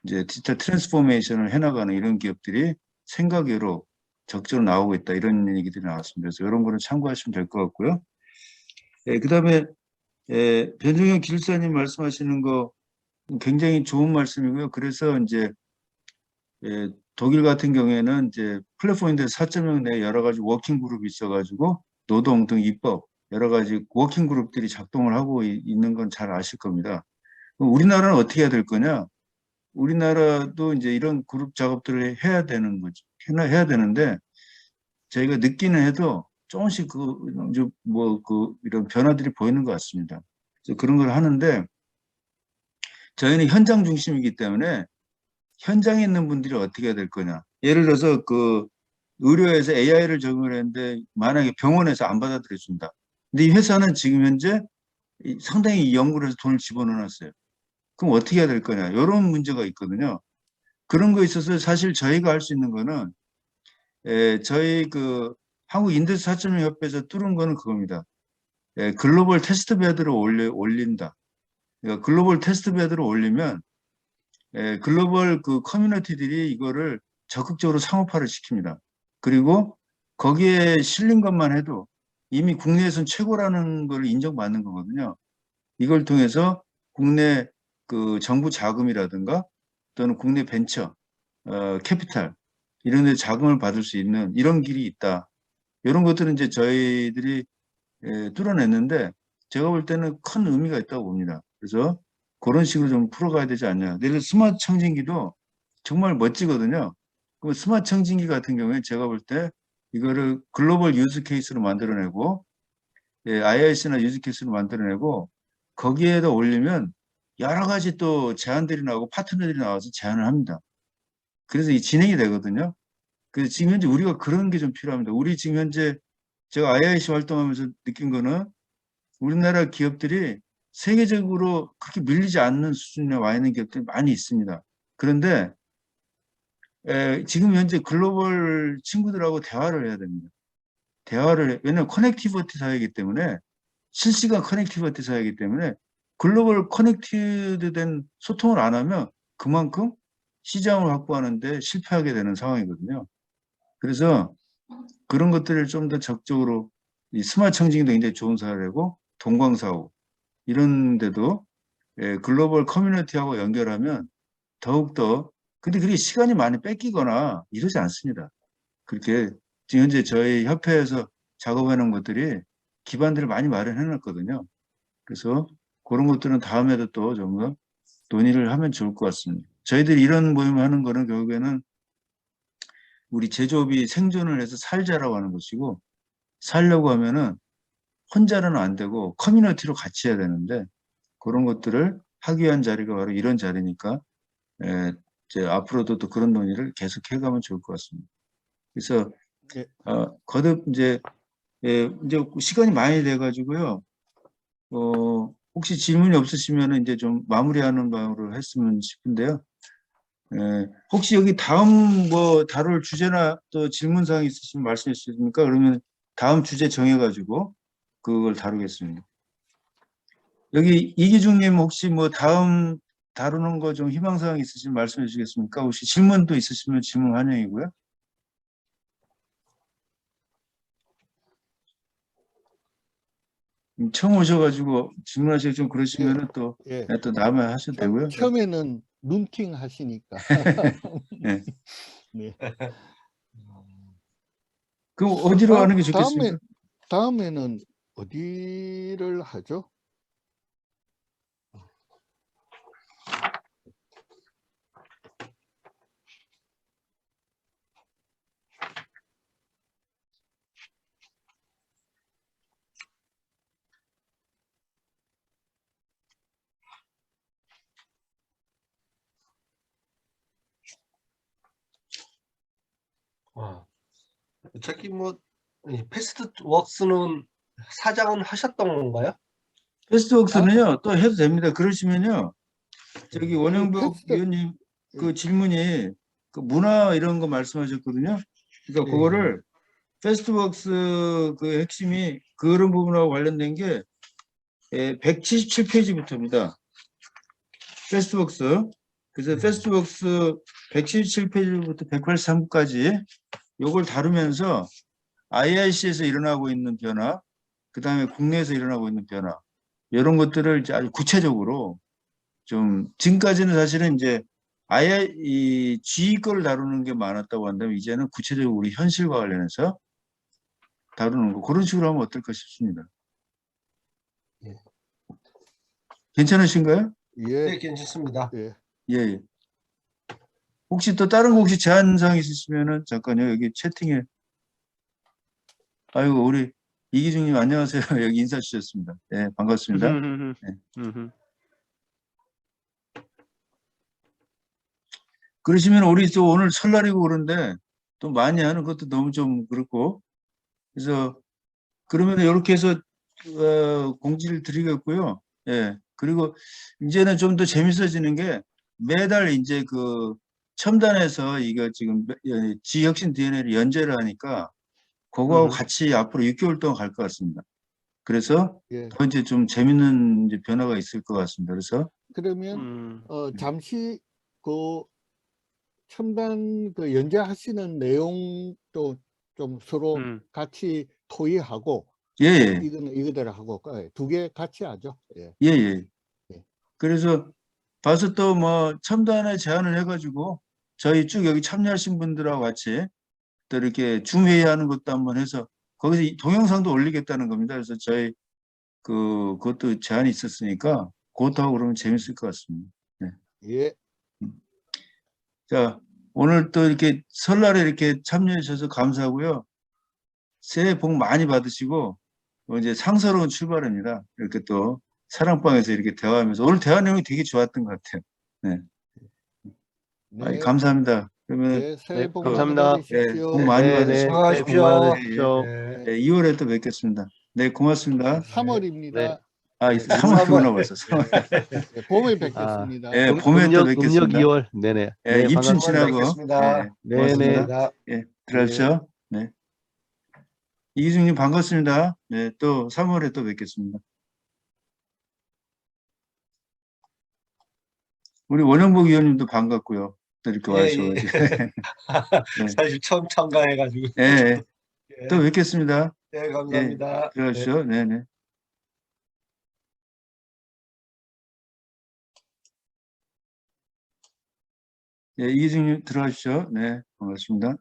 이제 디지털 트랜스포메이션을 해나가는 이런 기업들이 생각외로 적극적으로 나오고 있다 이런 얘기들이 나왔습니다. 그래서 이런 거는 참고하시면 될 것 같고요. 그다음에 변종현 기술사님 말씀하시는 거 굉장히 좋은 말씀이고요. 그래서 이제 독일 같은 경우에는 이제 플랫폼인데 4.0 내 여러 가지 워킹 그룹이 있어가지고 노동 등 입법 여러 가지 워킹 그룹들이 작동을 하고 있는 건 잘 아실 겁니다. 그럼 우리나라는 어떻게 해야 될 거냐? 우리나라도 이제 이런 그룹 작업들을 해야 되는 거죠. 해야 되는데 저희가 늦기는 해도 조금씩 이런 변화들이 보이는 것 같습니다. 그래서 그런 걸 하는데 저희는 현장 중심이기 때문에 현장에 있는 분들이 어떻게 해야 될 거냐. 예를 들어서 그 의료에서 AI를 적용을 했는데 만약에 병원에서 안 받아들여 준다. 근데 이 회사는 지금 현재 상당히 이 연구를 해서 돈을 집어넣어놨어요. 그럼 어떻게 해야 될 거냐. 이런 문제가 있거든요. 그런 거 있어서 사실 저희가 할 수 있는 거는 저희 그 한국 인더스트리 4.0 협회에서 뚫은 거는 그겁니다. 글로벌 테스트 베드를 올린다. 그러니까 글로벌 테스트 베드를 올리면 글로벌 그 커뮤니티들이 이거를 적극적으로 상업화를 시킵니다. 그리고 거기에 실린 것만 해도 이미 국내에서는 최고라는 걸 인정받는 거거든요. 이걸 통해서 국내 그 정부 자금이라든가 또는 국내 벤처, 캐피탈 이런 데 자금을 받을 수 있는 이런 길이 있다. 이런 것들은 이제 저희들이 뚫어냈는데 제가 볼 때는 큰 의미가 있다고 봅니다. 그래서 그런 식으로 좀 풀어가야 되지 않냐. 예를 들어 스마트 청진기도 정말 멋지거든요. 그 스마트 청진기 같은 경우에 제가 볼 때 이거를 글로벌 유즈 케이스로 만들어내고 IIC나 유즈 케이스로 만들어내고 거기에다 올리면 여러 가지 또 제안들이 나오고 파트너들이 나와서 제안을 합니다. 그래서 이 진행이 되거든요. 그래서 지금 현재 우리가 그런 게 좀 필요합니다. 우리 지금 현재 제가 IIC 활동하면서 느낀 거는 우리나라 기업들이 세계적으로 그렇게 밀리지 않는 수준에 와 있는 기업들이 많이 있습니다. 그런데 지금 현재 글로벌 친구들하고 대화를 해야 됩니다. 왜냐하면 커넥티비티 사회이기 때문에, 실시간 커넥티비티 사회이기 때문에 글로벌 커넥티드 된 소통을 안 하면 그만큼 시장을 확보하는데 실패하게 되는 상황이거든요. 그래서 그런 것들을 좀 더 적극적으로, 이 스마트 청진기도 굉장히 좋은 사례고, 동광사업 이런 데도 글로벌 커뮤니티하고 연결하면 더욱더, 근데 그게 시간이 많이 뺏기거나 이러지 않습니다. 그렇게 지금 현재 저희 협회에서 작업해 놓은 것들이 기반들을 많이 마련해 놨거든요. 그래서 그런 것들은 다음에도 또 좀 더 논의를 하면 좋을 것 같습니다. 저희들이 이런 모임을 하는 거는 결국에는 우리 제조업이 생존을 해서 살자라고 하는 것이고, 살려고 하면은 혼자는 안 되고 커뮤니티로 같이 해야 되는데, 그런 것들을 하기 위한 자리가 바로 이런 자리니까 이제 앞으로도 또 그런 논의를 계속 해가면 좋을 것 같습니다. 그래서 예. 거듭 이제 시간이 많이 돼가지고요. 혹시 질문이 없으시면 이제 좀 마무리하는 방으로 했으면 싶은데요. 혹시 여기 다음 뭐 다룰 주제나 또 질문사항 있으시면 말씀해 주십니까? 그러면 다음 주제 정해가지고 그걸 다루겠습니다. 여기 이기중님 혹시 뭐 다음 다루는 거 좀 희망사항 있으시면 말씀해 주시겠습니까? 혹시 질문도 있으시면 질문 환영이고요. 처음 오셔가지고 질문하시기 좀 그러시면은 또 예. 또 다음에 하셔도 되고요. 처음에는 눈팅 하시니까. 네. 네. 그럼 어디로 하는 게 좋겠습니까? 다음에는 어디를 하죠? 저기 뭐 패스트 웍스는 사장은 하셨던 건가요? 패스트웍스는요 또 해도 됩니다. 그러시면요 저기 원영복 패스트- 위원님 그 질문이 그 문화 이런 거 말씀하셨거든요. 그러니까 예. 그거를 패스트웍스 그 핵심이 그런 부분하고 관련된 게 177페이지부터입니다. 패스트웍스. 그래서 패스트웍스 177페이지부터 183까지 요걸 다루면서 IIC에서 일어나고 있는 변화, 그 다음에 국내에서 일어나고 있는 변화, 이런 것들을 이제 아주 구체적으로 좀, 지금까지는 사실은 이제 이 G 거를 다루는 게 많았다고 한다면 이제는 구체적으로 우리 현실과 관련해서 다루는 거, 그런 식으로 하면 어떨까 싶습니다. 예. 괜찮으신가요? 예. 네, 괜찮습니다. 예. 예. 혹시 또 다른 거 혹시 제안사항 있으시면은 잠깐요, 여기 채팅에. 아이고, 우리 이기중님 안녕하세요. 여기 인사 주셨습니다. 네, 반갑습니다. 네. 그러시면 우리 또 오늘 설날이고 그런데 또 많이 하는 것도 너무 좀 그렇고, 그래서 그러면 이렇게 해서 공지를 드리겠고요. 예. 그리고 이제는 좀 더 재밌어지는 게 매달 이제 그 첨단에서 이거 지금 지혁신 DNA를 연재를 하니까 그거하고 같이 앞으로 6개월 동안 갈 것 같습니다. 그래서 예. 더 이제 좀 재밌는 이제 변화가 있을 것 같습니다. 그래서 그러면 잠시 그 첨단 그 연재하시는 내용도 좀 서로 같이 토의하고 예, 예. 이거대로 하고 두 개 같이 하죠. 예. 예, 예. 예. 그래서 봐서 또 뭐 첨단에 제안을 해가지고 저희 쭉 여기 참여하신 분들하고 같이 또 이렇게 줌 회의하는 것도 한번 해서 거기서 이 동영상도 올리겠다는 겁니다. 그래서 저희 그것도 제안이 있었으니까 그것도 하고 그러면 재밌을 것 같습니다. 네. 예. 자, 오늘 또 이렇게 설날에 이렇게 참여해 주셔서 감사하고요. 새해 복 많이 받으시고 이제 상서로운 출발입니다. 이렇게 또 사랑방에서 이렇게 대화하면서 오늘 대화 내용이 되게 좋았던 것 같아요. 네. 네. 감사합니다. 그러면 예, 새해 복 감사합니다. 많이 받으십시오. 복 많이 네, 네. 받으시고 수고하십시오. 복 많이 받으십시오. 네. 2월에 또 뵙겠습니다. 네, 고맙습니다. 3월입니다. 네. 아, 3월이구나 벌써. 3월. 네, 봄에 뵙겠습니다. 예, 봄에 또 뵙겠습니다. 2월. 네네. 예, 네, 입춘 반갑습니다. 지나고. 뵙겠습니다. 예, 고맙습니다. 네네. 예, 들어가십시오. 네. 이기중님 반갑습니다. 네, 또 3월에 또 뵙겠습니다. 우리 원영복 의원님도 반갑고요. 또 이렇게 예, 와주셔가지고. 네. 사실 처음 참가해가지고. 예, 예. 예, 또 뵙겠습니다. 네, 예, 감사합니다. 네. 들어가십시오. 네네. 예, 이기중님 들어가십시오. 네, 반갑습니다.